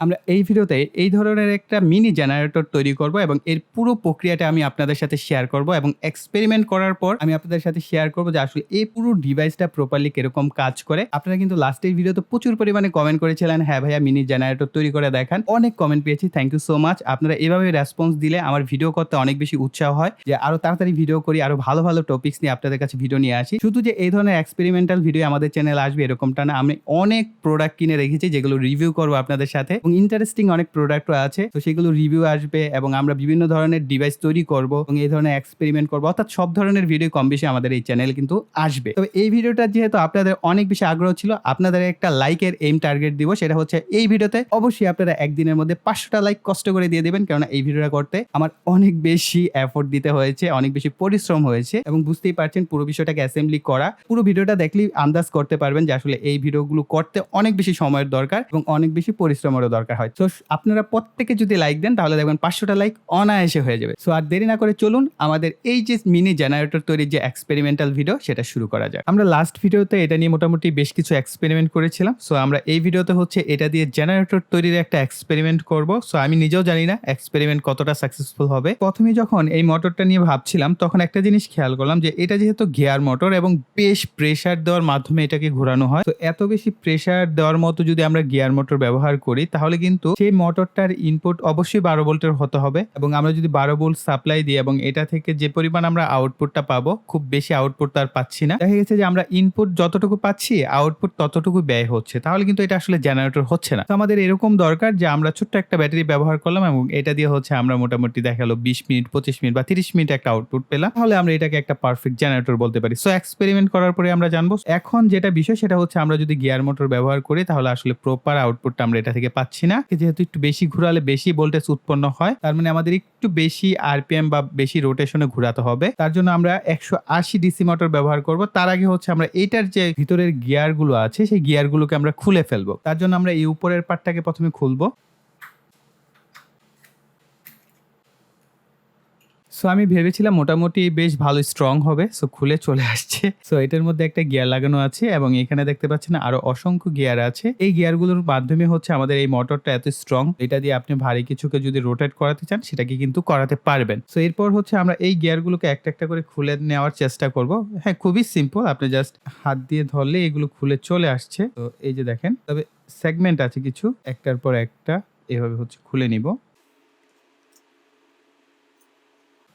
আমরা এই ভিডিওতে এই ধরনের একটা মিনি জেনারেটর তৈরি করব এবং এর পুরো প্রক্রিয়াটা আমি আপনাদের সাথে শেয়ার করব এবং এক্সপেরিমেন্ট করার পর আমি আপনাদের সাথে শেয়ার করব যে আসলে এই পুরো ডিভাইসটা প্রপারলি কিরকম কাজ করে। আপনারা কিন্তু লাস্টের ভিডিওতে প্রচুর পরিমাণে কমেন্ট করেছিলেন, হ্যাঁ ভাইয়া মিনি জেনারেটর তৈরি করে দেখান। অনেক কমেন্ট পেয়েছি, থ্যাংক ইউ সো মাচ। আপনারা এভাবে রেসপন্স দিলে আমার ভিডিও করতে অনেক বেশি উৎসাহ হয় যে আরো তাড়াতাড়ি ভিডিও করি, আরো ভালো ভালো টপিকস নিয়ে আপনাদের কাছে ভিডিও নিয়ে আসি। শুধু যে এই ধরনের এক্সপেরিমেন্টাল ভিডিও আমাদের চ্যানেলে আসবে এরকমটা না, আমি অনেক প্রোডাক্ট কিনে রেখেছি যেগুলো রিভিউ করবো আপনাদের সাথে এবং ইন্টারেস্টিং অনেক প্রোডাক্টও আছে, তো সেগুলো রিভিউ আসবে এবং আমরা বিভিন্ন ধরনের ডিভাইস তৈরি করব এবং এই ধরনের এক্সপেরিমেন্ট করবো, অর্থাৎ সব ধরনের ভিডিও কম বেশি আমাদের এই চ্যানেল কিন্তু আসবে। তবে এই ভিডিওটা যেহেতু আপনাদের অনেক বেশি আগ্রহ ছিল, আপনাদের একটা লাইকের এইম টার্গেট দিব, সেটা হচ্ছে এই ভিডিওতে অবশ্যই আপনারা একদিনের মধ্যে 500টা লাইক কষ্ট করে দিয়ে দেবেন, কারণ এই ভিডিওটা করতে আমার অনেক বেশি এফোর্ট দিতে হয়েছে, অনেক বেশি পরিশ্রম হয়েছে এবং বুঝতেই পারছেন পুরো বিষয়টাকে অ্যাসেম্বলি করা। পুরো ভিডিওটা দেখলেই আন্দাজ করতে পারবেন যে আসলে এই ভিডিওগুলো করতে অনেক বেশি সময়ের দরকার এবং অনেক বেশি পরিশ্রমেরও দরকার হয়। তো আপনারা প্রত্যেকে যদি লাইক দেন তাহলে দেখবেন 500টা লাইক অনায়াসে হয়ে যাবে। সো আর দেরি না করে চলুন আমাদের এই যে মিনি জেনারেটর তৈরির যে এক্সপেরিমেন্টাল ভিডিও সেটা শুরু করা যাক। আমরা লাস্ট ভিডিওতে এটা নিয়ে মোটামুটি বেশ কিছু এক্সপেরিমেন্ট করেছিলাম। সো আমরা এই ভিডিওতে হচ্ছে এটা দিয়ে জেনারেটর তৈরির একটা এক্সপেরিমেন্ট করব। সো আমি নিজেও জানি না এক্সপেরিমেন্ট কতটা সাকসেসফুল হবে। প্রথমে যখন এই মোটরটা নিয়ে ভাবছিলাম তখন একটা জিনিস খেয়াল করলাম যে এটা যেহেতু গিয়ার মোটর এবং বেশ প্রেসার দেওয়ার মাধ্যমে এটাকে ঘোরানো হয়, তো এত বেশি প্রেসার দেওয়ার মতো যদি আমরা গিয়ার মোটর ব্যবহার করি তাহলে কিন্তু সেই মোটরটার ইনপুট অবশ্যই 12 ভোল্টের হতে হবে এবং আমরা যদি 12 ভোল্ট সাপ্লাই দিই এবং এটা থেকে যে পরিমাণ আমরা আউটপুটটা পাবো, খুব বেশি আউটপুট তার পাচ্ছি না। দেখা গেছে যে আমরা ইনপুট যতটুকু পাচ্ছি আউটপুট ততটুকু ব্যয় হচ্ছে, তাহলে কিন্তু এটা আসলে জেনারেটর হচ্ছে না। তো আমাদের এরকম দরকার যে আমরা ছোট্ট একটা ব্যাটারি ব্যবহার করলাম এবং এটা দিয়ে হচ্ছে আমরা মোটামুটি দেখালো 20 মিনিট 25 মিনিট বা 30 মিনিট একটা আউটপুট পেলাম, তাহলে আমরা এটাকে একটা পারফেক্ট জেনারেটর বলতে পারি। সো এক্সপেরিমেন্ট করার পরে আমরা জানবো। এখন যেটা বিষয় সেটা হচ্ছে আমরা যদি গিয়ার মোটর ব্যবহার করি তাহলে আসলে প্রপার আউটপুটটা আমরা এটা থেকে পাচ্ছি না। যেহেতু একটু বেশি ঘোরালে বেশি ভোল্টেজ উৎপন্ন হয়, তার মানে আমাদের একটু বেশি আরপিএম বা বেশি রোটেশনে ঘোরাতে হবে। তার জন্য আমরা 180 ডিসি মোটর ব্যবহার করব। তার আগে হচ্ছে আমরা এইটার যে ভিতরের গিয়ার গুলো আছে সেই গিয়ার গুলোকে আমরা খুলে ফেলবো। তার জন্য আমরা এই উপরের পার্টটাকে প্রথমে খুলবো। সো আমি ভেবেছিলাম মোটামুটি বেশ ভালো স্ট্রং হবে, সো খুলে চলে আসছে। সো এটার মধ্যে একটা গিয়ার লাগানো আছে এবং এখানে দেখতে পাচ্ছেন আরো অসংখ্য গিয়ার আছে। এই গিয়ারগুলোর মাধ্যমে হচ্ছে আমাদের এই মোটরটা এত স্ট্রং, এটা দিয়ে আপনি ভারী কিছুকে যদি রোটেট করাতে চান সেটাকে কিন্তু করাতে পারবেন। সো এরপর হচ্ছে আমরা এই গিয়ারগুলোকে একটা একটা করে খুলে নেওয়ার চেষ্টা করব। হ্যাঁ, খুবই সিম্পল, আপনি জাস্ট হাত দিয়ে ধরলে এগুলো খুলে চলে আসছে। তো এই যে দেখেন, তবে সেগমেন্ট আছে কিছু, একটার পর একটা এভাবে হচ্ছে খুলে নিব।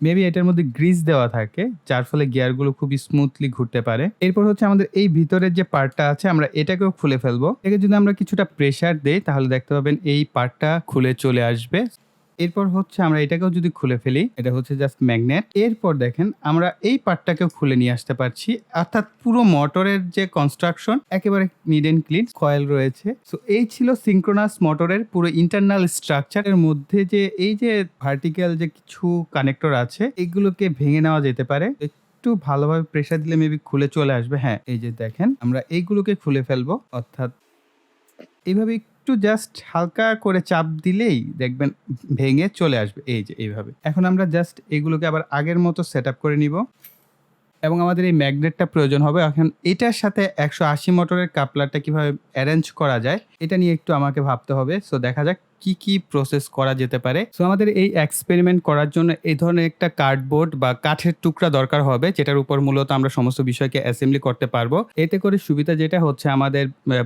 মেবি এটার মধ্যে গ্রিজ দেওয়া থাকে যার ফলে গিয়ারগুলো খুবই স্মুথলি ঘুরতে পারে। এরপর হচ্ছে আমাদের এই ভিতরের যে পার্টটা আছে আমরা এটাকেও খুলে ফেলবো। এটাকে যদি আমরা কিছুটা প্রেসার দেই তাহলে দেখতে পাবেন এই পার্টটা খুলে চলে আসবে। এরপর হচ্ছে আমরা এটাকেও যদি খুলে ফেলি, এটা হচ্ছে জাস্ট ম্যাগনেট। এরপর দেখেন আমরা এই পার্টটাকেও খুলে নিয়ে আসতে পারছি, অর্থাৎ পুরো মোটরের যে কনস্ট্রাকশন একেবারে নিট এন্ড ক্লিন, কয়েল রয়েছে। সো এই ছিল সিনক্রোনাস মোটরের পুরো ইন্টারনাল স্ট্রাকচার। এর মধ্যে যে এই যে ভার্টিক্যাল যে কিছু কানেক্টর আছে এগুলোকে ভেঙে নেওয়া যেতে পারে, একটু ভালোভাবে প্রেসার দিলে মেবি খুলে চলে আসবে। হ্যাঁ, এই যে দেখেন আমরা এইগুলোকে খুলে ফেলবো, অর্থাৎ এইভাবে একটু জাস্ট হালকা করে চাপ দিলেই দেখবেন ভেঙে চলে আসবে, এই যে এইভাবে। এখন আমরা জাস্ট এগুলোকে আবার আগের মতো সেট আপ করে নিব এবং আমাদের এই ম্যাগনেটটা প্রয়োজন হবে। এখন এটার সাথে 180 মোটরের কাপলারটা কিভাবে অ্যারেঞ্জ করা যায় এটা নিয়ে একটু আমাকে ভাবতে হবে। সো দেখা যাক কি কি প্রসেস করা যেতে পারে। সো আমাদের এই এক্সপেরিমেন্ট করার জন্য এই ধরনের একটা কার্ডবোর্ড বা কাঠের টুকরা দরকার হবে, যেটার উপর মূলত আমরা সমস্ত বিষয়কে অ্যাসেম্বলি করতে পারবো। এতে করে সুবিধা যেটা হচ্ছে আমাদের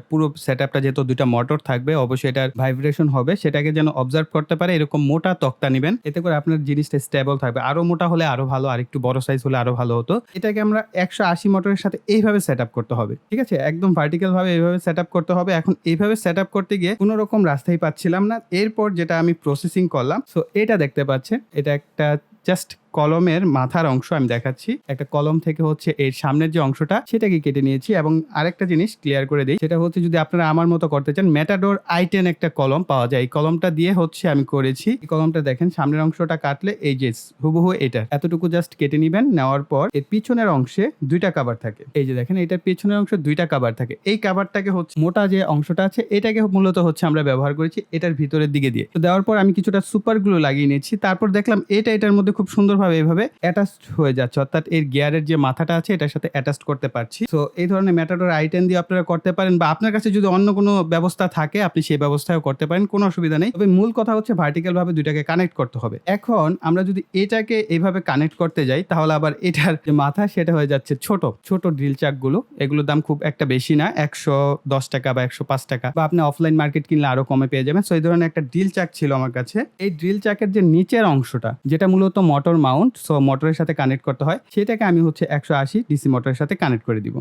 পুরো সেটআপটা যেহেতু দুইটা মোটর থাকবে, অবশ্যই এটার ভাইব্রেশন হবে, সেটাকে যেন অবজার্ভ করতে পারে এরকম মোটা তক্তা নেবেন। এতে করে আপনার জিনিসটা স্টেবল থাকবে। আরো মোটা হলে আরো ভালো, আর একটু বড় সাইজ হলে আরো ভালো হতো। এটাকে আমরা 180 মোটরের সাথে এইভাবে সেট আপ করতে হবে, ঠিক আছে? একদম ভার্টিক্যাল ভাবে এইভাবে সেট আপ করতে হবে। এখন এইভাবে সেট আপ করতে গিয়ে কোনো রকম রাস্তাই পাচ্ছিলাম না। এরপর যেটা আমি প্রসেসিং করলাম, সো এটা দেখতে পাচ্ছেন, এটা একটা জাস্ট কলমের মাথার অংশ আমি দেখাচ্ছি। একটা কলম থেকে হচ্ছে এর সামনের যে অংশটা সেটাকে কেটে নিয়েছি। এবং আরেকটা জিনিস ক্লিয়ার করে দিই, সেটা হচ্ছে যদি আপনারা আমার মতো করতে চান, ম্যাটাডোর i10 একটা কলম পাওয়া যায়, এই কলমটা দিয়ে হচ্ছে আমি করেছি। এই কলমটা দেখেন, সামনের অংশটা কাটলে এই যে হুবহু এটা এতটুকু জাস্ট কেটে নিবেন। নেওয়ার পর এর পিছনের অংশে দুইটা কভার থাকে, এই যে দেখেন এটার পিছনের অংশে দুইটা কভার থাকে। এই কভারটাকে হচ্ছে মোটা যে অংশটা আছে এটাকে মূলত হচ্ছে আমরা ব্যবহার করেছি এটার ভিতরের দিকে দিয়ে। তো দেওয়ার পর আমি কিছুটা সুপার গ্লু লাগিয়ে নিয়েছি। তারপর দেখলাম এটার মধ্যে খুব সুন্দরভাবে এভাবে অ্যাটাচড হয়ে যাচ্ছে, অর্থাৎ এর গিয়ারের যে মাথাটা আছে এটার সাথে অ্যাটাচড করতে পারছি। সো এই ধরনের ম্যাটাডোর আইটেম দিয়ে আপনারা করতে পারেন, বা আপনার কাছে যদি অন্য কোনো ব্যবস্থা থাকে আপনি সেই ব্যবস্থাও করতে পারেন, কোনো অসুবিধা নেই। তবে মূল কথা হচ্ছে ভার্টিক্যাল ভাবে দুইটাকে কানেক্ট করতে হবে। এখন আমরা যদি এটাকে এইভাবে কানেক্ট করতে যাই তাহলে আবার এটার যে মাথা সেটা হয়ে যাচ্ছে ছোট ছোট ড্রিল চাকগুলো, এগুলোর দাম খুব একটা বেশি না, 110 টাকা বা 105 টাকা, বা আপনি অফলাইন মার্কেট কিনলে আরো কমে পেয়ে যাবেন। সো এই ধরনের একটা ড্রিল চাক ছিল আমার কাছে। এই ড্রিল চাকের যে নিচের অংশটা যেটা মূলত মোটর মাউন্ট, সো মোটরের সাথে কানেক্ট করতে হয়, সেটাকে আমি হচ্ছে 180 ডিসি মোটরের সাথে কানেক্ট করে দিব।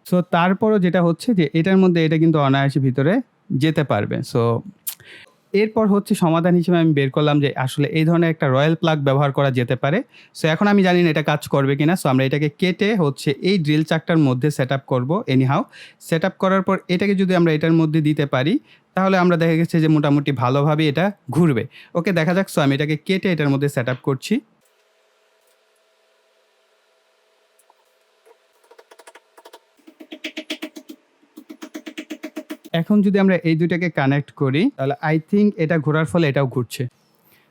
সো তারপরও যেটা হচ্ছে যে এটার মধ্যে এটা কিন্তু অনায়াসে ভিতরে যেতে পারবে। সো এরপর হচ্ছে সমাধান হিসেবে আমি বের করলাম যে আসলে এই ধরনের একটা রয়্যাল প্লাগ ব্যবহার করা যেতে পারে। সো এখন আমি জানি না এটা কাজ করবে কিনা। সো আমরা এটাকে কেটে হচ্ছে এই ড্রিল চাকটার মধ্যে সেটআপ করব। এনিহাউ সেটআপ করার পর এটাকে যদি আমরা এটার মধ্যে দিতে পারি তাহলে আমরা দেখা গেছে যে মোটামুটি ভালোভাবে এটা ঘুরবে। ওকে, দেখা যাক। সো আমি এটাকে কেটে এটার মধ্যে সেটআপ করছি। এখন যদি আমরা এই ২ টাকে কানেক্ট করি তাহলে আই থিংক এটা ঘোরার ফলে এটাও ঘুরছে।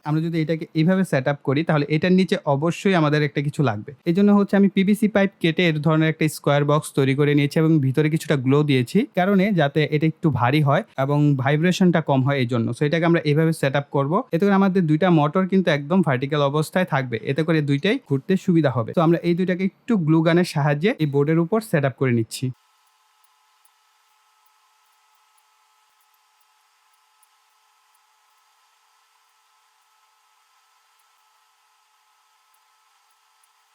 আমরা যদি এটাকে এইভাবে সেটআপ করি তাহলে এটার নিচে অবশ্যই আমাদের একটা কিছু লাগবে। এজন্য হচ্ছে আমি পিভিসি পাইপ কেটে এর ধরনের একটা স্কোয়ার বক্স তৈরি করে নিয়েছি এবং ভিতরে কিছুটা গ্লো দিয়েছি, কারণে যাতে এটা একটু ভারী হয় এবং ভাইব্রেশনটা কম হয় এইজন্য। সো এটাকে আমরা এইভাবে সেটআপ করব। এতে করে আমাদের ২টা মোটর কিন্তু একদম ভার্টিক্যাল অবস্থায় থাকবে। এতে করে ২টাই ঘুরতে সুবিধা হবে। তো আমরা এই ২টাকে একটু গ্লু গানের সাহায্যে এই বোর্ডের উপর সেটআপ করে নিচ্ছি।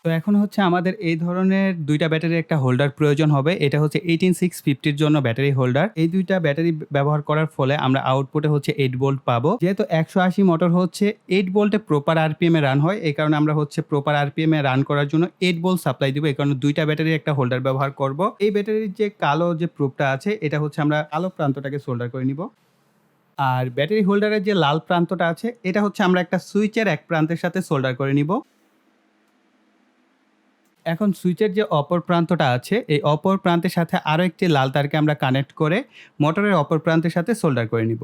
তো এখন হচ্ছে আমাদের এই ধরনের ২ টা ব্যাটারির একটা হোল্ডার প্রয়োজন হবে। এটা হচ্ছে 18650 এর জন্য ব্যাটারি হোল্ডার। এই ২ টা ব্যাটারি ব্যবহার করার ফলে আমরা আউটপুটে হচ্ছে 8 ভোল্ট পাবো। যেহেতু 180 মোটর হচ্ছে 8 ভোল্টে প্রপার আরপিএম এ রান হয়। এই কারণে আমরা হচ্ছে প্রপার আরপিএম এ রান করার জন্য 8 ভোল্ট সাপ্লাই দিব। এই কারণে ২ টা ব্যাটারির একটা হোল্ডার ব্যবহার করব। এই ব্যাটারির যে কালো যে প্রোবটা আছে এটা হচ্ছে আমরা কালো প্রান্তটাকে সোল্ডার করে নিব। আর ব্যাটারি হোল্ডারের যে লাল প্রান্তটা আছে এটা হচ্ছে আমরা একটা সুইচের এক প্রান্তের সাথে সোল্ডার করে নিব। এখন সুইচের যে অপর প্রান্তটা আছে এই অপর প্রান্তের সাথে আরো একটি লাল তারকে আমরা কানেক্ট করে মোটরের অপর প্রান্তের সাথে সোল্ডার করে নিব।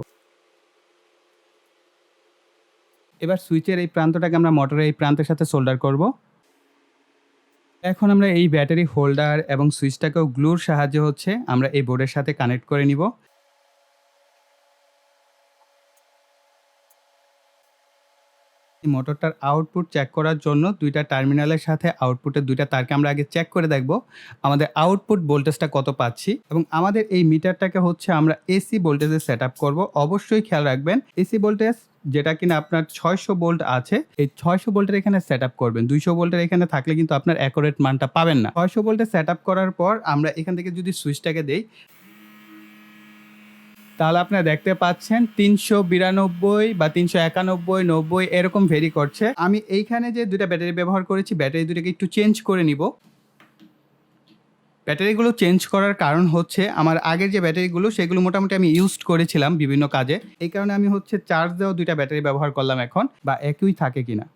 এবার সুইচের এই প্রান্তটাকে আমরা মোটরের এই প্রান্তের সাথে সোল্ডার করব। এখন আমরা এই ব্যাটারি হোল্ডার এবং সুইচটাকেও গ্লুর সাহায্যে হচ্ছে আমরা এই বোর্ডের সাথে কানেক্ট করে নিব। এই মোটরটার আউটপুট চেক করার জন্য ২ টা টার্মিনালের সাথে আউটপুটের ২ টা তারকে আমরা আগে চেক করে দেখব আমাদের আউটপুট ভোল্টেজটা কত পাচ্ছি, এবং আমাদের এই মিটারটাকে হচ্ছে আমরা এসি ভোল্টেজে সেটআপ করব। অবশ্যই খেয়াল রাখবেন এসি ভোল্টেজ যেটা কিনা আপনার ৬০০ ভোল্ট আছে এই ৬০০ ভোল্টের এখানে সেটআপ করবেন। ২০০ ভোল্টের এখানে থাকলে কিন্তু আপনার অ্যাকুরেট মানটা পাবেন না। ৬০০ ভোল্টে সেটআপ করার পর আমরা এখান থেকে যদি সুইচটাকে দেই তাহলে আপনারা দেখতে পাচ্ছেন ৩৯২ বা ৩৯১, ৯০ এরকম ভেরি করছে। আমি এইখানে যে ২ টা ব্যাটারি ব্যবহার করেছি ব্যাটারি ২ টাকে একটু চেঞ্জ করে নিব। ব্যাটারিগুলো চেঞ্জ করার কারণ হচ্ছে আমার আগের যে ব্যাটারিগুলো সেগুলো মোটামুটি আমি ইউজড করেছিলাম বিভিন্ন কাজে। এই কারণে আমি হচ্ছে চার্জ দেওয়া ২ টা ব্যাটারি ব্যবহার করলাম এখন, বা একই থাকে কিনা।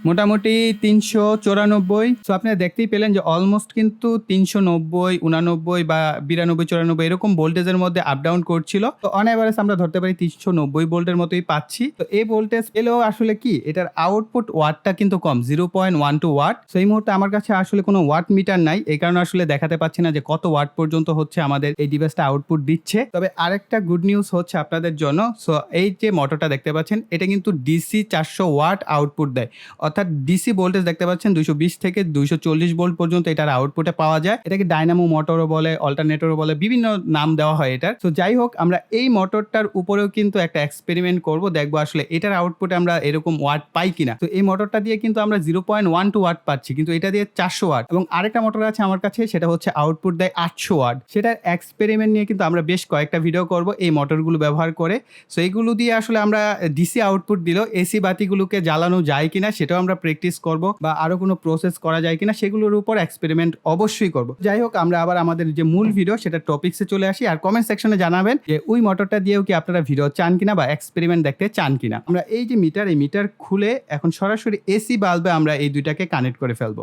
মোটামুটি ৩৯৪। সো আপনারা দেখতেই পেলেন যে অলমোস্ট কিন্তু ৩৯০, ৮৯ বা ৯২, ৯৪ এরকম ভোল্টেজের মধ্যে আপ ডাউন করছিল। তো অন এভারেজ আমরা ধরতে পারি ৩৯০ ভোল্টের মতোই পাচ্ছি। তো এই ভোল্টেজ পেলেও আসলে কি এটার আউটপুট ওয়াটটা কিন্তু কম, 0.12 ওয়াট। সো এই মুহূর্তে আমার কাছে আসলে কোনো ওয়াট মিটার নাই, এই কারণে আসলে দেখাতে পাচ্ছি না যে কত ওয়াট পর্যন্ত হচ্ছে আমাদের এই ডিভাইসটা আউটপুট দিচ্ছে। তবে আরেকটা গুড নিউজ হচ্ছে আপনাদের জন্য। সো এই যে মোটরটা দেখতে পাচ্ছেন এটা কিন্তু ডিসি 400 ওয়াট আউটপুট দেয়, অর্থাৎ ডিসি ভোল্টেজ দেখতে পাচ্ছেন 220 থেকে 240 ভোল্ট পর্যন্ত এটার আউটপুটে পাওয়া যায়। এটাকে ডায়নামো মোটরও বলে, অল্টারনেটরও বলে, বিভিন্ন নাম দেওয়া হয় এটার। তো যাই হোক আমরা এই মোটরটার উপরেও কিন্তু একটা এক্সপেরিমেন্ট করব, দেখবো আসলে এটার আউটপুটে আমরা এরকম ওয়াট পাই কিনা। তো এই মোটরটা দিয়ে কিন্তু আমরা 0.12 ওয়াট পাচ্ছি, কিন্তু এটা দিয়ে 400 ওয়াট। এবং আরেকটা মোটর আছে আমার কাছে সেটা হচ্ছে আউটপুট দেয় 800 ওয়াট। সেটার এক্সপেরিমেন্ট নিয়ে কিন্তু আমরা বেশ কয়েকটা ভিডিও করব এই মোটরগুলো ব্যবহার করে। সো এইগুলো দিয়ে আসলে আমরা ডিসি আউটপুট দিলেও এসি বাতিগুলোকে জ্বালানো যায় কিনা সেটাও আমরা প্র্যাকটিস করব, বা আরো কোনো প্রসেস করা যায় কিনা সেগুলোর উপর এক্সপেরিমেন্ট অবশ্যই করব। যাই হোক আমরা আবার আমাদের যে মূল ভিডিও সেটা টপিকসে চলে আসি, আর কমেন্ট সেকশনে জানাবেন যে ওই মোটরটা দিয়েও কি আপনারা ভিডিও চান কিনা বা এক্সপেরিমেন্ট দেখতে চান কিনা। আমরা এই যে মিটার, এই মিটার খুলে এখন সরাসরি এসি বাল্বে আমরা এই দুইটাকে কানেক্ট করে ফেলবো।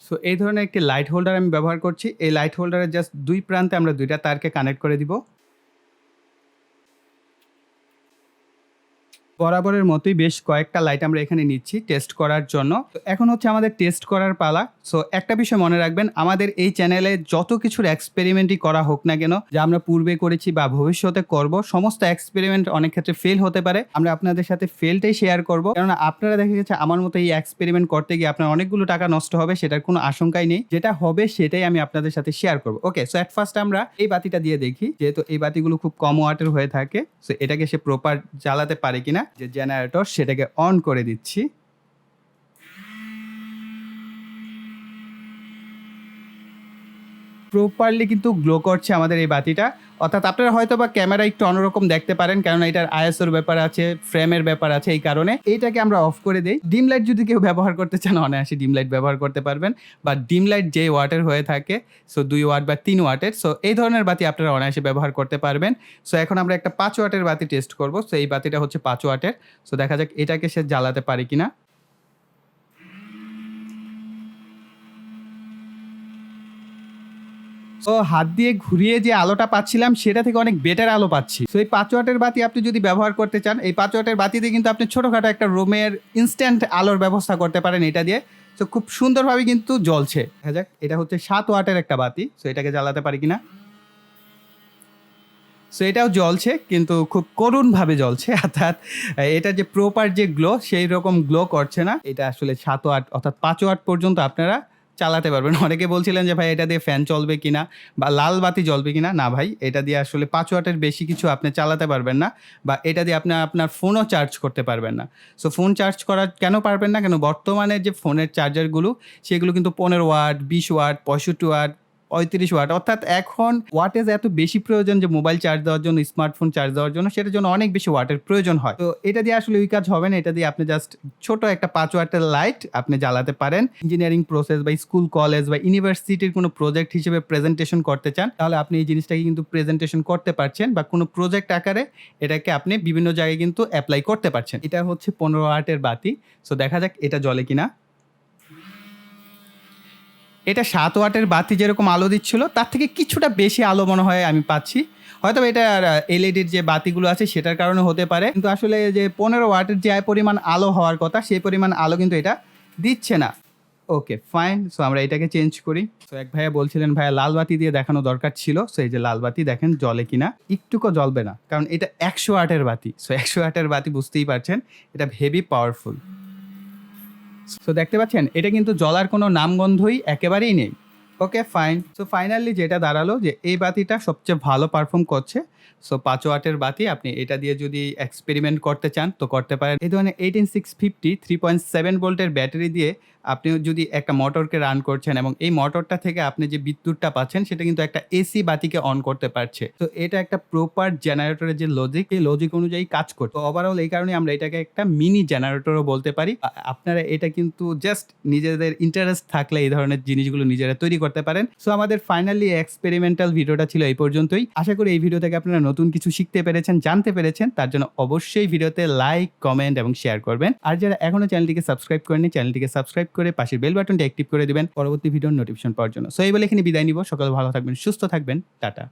সো এই ধরনের একটি লাইট হোল্ডার আমি ব্যবহার করছি। এই লাইট হোল্ডারের জাস্ট ২ প্রান্তে আমরা ২ টা তারকে কানেক্ট করে দিব। বরাবরের মতোই বেশ কয়েকটা লাইট আমরা এখানে নিচ্ছি টেস্ট করার জন্য। তো এখন হচ্ছে আমাদের টেস্ট করার পালা। সো একটা বিষয় মনে রাখবেন, আমাদের এই চ্যানেলে যত কিছুর এক্সপেরিমেন্টই করা হোক না কেন, যা আমরা পূর্বে করেছি বা ভবিষ্যতে করব, সমস্ত এক্সপেরিমেন্ট অনেক ক্ষেত্রে ফেল হতে পারে। আমরা আপনাদের সাথে ফেলটাই শেয়ার করব। কেননা আপনারা দেখা গেছে আমার মতো এই এক্সপেরিমেন্ট করতে গিয়ে আপনার অনেকগুলো টাকা নষ্ট হবে, সেটার কোনো আশঙ্কাই নেই। যেটা হবে সেটাই আমি আপনাদের সাথে শেয়ার করব। ওকে, সো এট ফার্স্ট আমরা এই বাতিটা দিয়ে দেখি, যেহেতু এই বাতিগুলো খুব কম ওয়াটের হয়ে থাকে, সো এটাকে সে প্রপার জ্বালাতে পারে কিনা। যে জেনারেটর সেটাকে অন করে দিচ্ছি। প্রপারলি কিন্তু গ্লো করছে আমাদের এই বাতিটা। অর্থাৎ আপনারা হয়তোবা ক্যামেরা একটু অন্যরকম দেখতে পারেন, কেননা এটার আইএসওর ব্যাপার আছে, ফ্রেমের ব্যাপার আছে, এই কারণে এইটাকে আমরা অফ করে দেই। ডিম লাইট যদি কেউ ব্যবহার করতে চান, অনায়াসে ডিম লাইট ব্যবহার করতে পারবেন, বা ডিম লাইট যে ওয়াটের হয়ে থাকে, সো 2 ওয়াট বা 3 ওয়াটের, সো এই ধরনের বাতি আপনারা অনায়াসে ব্যবহার করতে পারবেন। সো এখন আমরা একটা 5 ওয়াটের বাতি টেস্ট করব। সো এই বাতিটা হচ্ছে 5 ওয়াটের। সো দেখা যাক এটাকে সে জ্বালাতে পারে কিনা। তো হাত দিয়ে ঘুরিয়ে যে আলোটা পাচ্ছিলাম সেটা থেকে অনেক বেটার আলো পাচ্ছি। তো এই 5 ওয়াটের বাতি আপনি যদি ব্যবহার করতে চান, এই 5 ওয়াটের বাতিতে কিন্তু আপনি ছোটখাটো একটা রুমের ইনস্ট্যান্ট আলোর ব্যবস্থা করতে পারেন এটা দিয়ে। তো খুব সুন্দরভাবে কিন্তু জ্বলছে। দেখা যাক, এটা হচ্ছে 7 ওয়াটের একটা বাতি। সো এটাকে জ্বালাতে পারি কিনা। সো এটাও জ্বলছে, কিন্তু খুব করুণভাবে জ্বলছে। অর্থাৎ এটা যে প্রপার যে গ্লো, সেই রকম গ্লো করছে না। এটা আসলে 7 ওয়াট অর্থাৎ 5 ওয়াট পর্যন্ত আপনারা চালাতে পারবেন। অনেকে বলছিলেন যে ভাই এটা দিয়ে ফ্যান চলবে কিনা বা লাল বাতি জ্বলবে কিনা। না ভাই, এটা দিয়ে আসলে 5 ওয়াটের বেশি কিছু আপনি চালাতে পারবেন না, বা এটা দিয়ে আপনি আপনার ফোনও চার্জ করতে পারবেন না। সো ফোন চার্জ করা কেন পারবেন না? কেন বর্তমানে যে ফোনের চার্জারগুলো, সেগুলো কিন্তু 15 ওয়াট, 20 ওয়াট, 65 ওয়াট, 35 ওয়াট। অর্থাৎ এখন ওয়াটেজ এত বেশি প্রয়োজন যে মোবাইল চার্জ দেওয়ার জন্য, স্মার্টফোন চার্জ দেওয়ার জন্য, সেটার জন্য অনেক বেশি ওয়াটের প্রয়োজন হয়। তো এটা দিয়ে আসলে ওই কাজ হবে না। এটা দিয়ে আপনি জাস্ট ছোট একটা 5 ওয়াটের লাইট আপনি জ্বালাতে পারেন। ইঞ্জিনিয়ারিং প্রসেস বা স্কুল, কলেজ বা ইউনিভার্সিটির কোনো প্রজেক্ট হিসেবে প্রেজেন্টেশন করতে চান, তাহলে আপনি এই জিনিসটাকে কিন্তু প্রেজেন্টেশন করতে পারছেন, বা কোনো প্রজেক্ট আকারে এটাকে আপনি বিভিন্ন জায়গায় কিন্তু অ্যাপ্লাই করতে পারছেন। এটা হচ্ছে 15 ওয়াটের বাতি। সো দেখা যাক এটা জ্বলে কিনা। এটা 7 ওয়াটের বাতি যেরকম আলো দিচ্ছিল, তার থেকে কিছুটা বেশি আলো মনে হয় আমি পাচ্ছি। হয়তোবা এটার এলইডির যে বাতিগুলো আছে সেটার কারণে হতে পারে। কিন্তু আসলে যে 15 ওয়াটের যে পরিমাণ আলো হওয়ার কথা, সেই পরিমাণ আলো কিন্তু এটা দিচ্ছে না। ওকে, ফাইন। সো আমরা এটাকে চেঞ্জ করি। সো এক ভাইয়া বলছিলেন, ভাইয়া লাল বাতি দিয়ে দেখানো দরকার ছিল। সো এই যে লাল বাতি দেখেন জ্বলে কিনা। একটুকু জ্বলবে না, কারণ এটা 100 ওয়াটের বাতি। সো 100 ওয়াটের বাতি বুঝতেই পারছেন, এটা হেভি পাওয়ারফুল। সো দেখতে পাচ্ছেন, এটা কিন্তু জ্বলার কোনো নামগন্ধই একেবারেই নেই। ওকে, ফাইন। সো ফাইনালি যেটা দাঁড়ালো যে এই বাতিটা সবচেয়ে ভালো পারফর্ম করছে। সো 5 ওয়াটের বাতি, আপনি এটা দিয়ে যদি এক্সপেরিমেন্ট করতে চান তো করতে পারেন। এই ধরনের 18650 3.7 ভোল্টের ব্যাটারি দিয়ে আপনি যদি একটা মোটরকে রান করছেন, এবং এই মোটরটা থেকে আপনি যে বিদ্যুৎটা পাচ্ছেন সেটা কিন্তু একটা এসি বাতিকে অন করতে পারছে। তো এটা একটা প্রপার জেনারেটরের যে লজিক, এই লজিক অনুযায়ী কাজ করছে। তো ওভারঅল এই কারণে আমরা এটাকে একটা মিনি জেনারেটরও বলতে পারি। আপনারা এটা কিন্তু জাস্ট নিজেদের ইন্টারেস্ট থাকলে এই ধরনের জিনিসগুলো নিজেরা তৈরি করতে পারেন। সো আমাদের ফাইনালি এক্সপেরিমেন্টাল ভিডিওটা ছিল এই পর্যন্তই। আশা করি এই ভিডিও থেকে আপনারা নতুন কিছু শিখতে পেরেছেন, জানতে পেরেছেন। তার জন্য অবশ্যই ভিডিওতে লাইক, কমেন্ট এবং শেয়ার করবেন। আর যারা এখনো চ্যানেলটিকে সাবস্ক্রাইব করেননি, চ্যানেলটিকে সাবস্ক্রাইব করে পাশের বেল বাটনটি অ্যাক্টিভ করে দিবেন পরবর্তী ভিডিওর নোটিফিকেশন পাওয়ার জন্য। সো এই বলে এখানে বিদায় নিব। সকালে ভালো থাকবেন, সুস্থ থাকবেন। টাটা।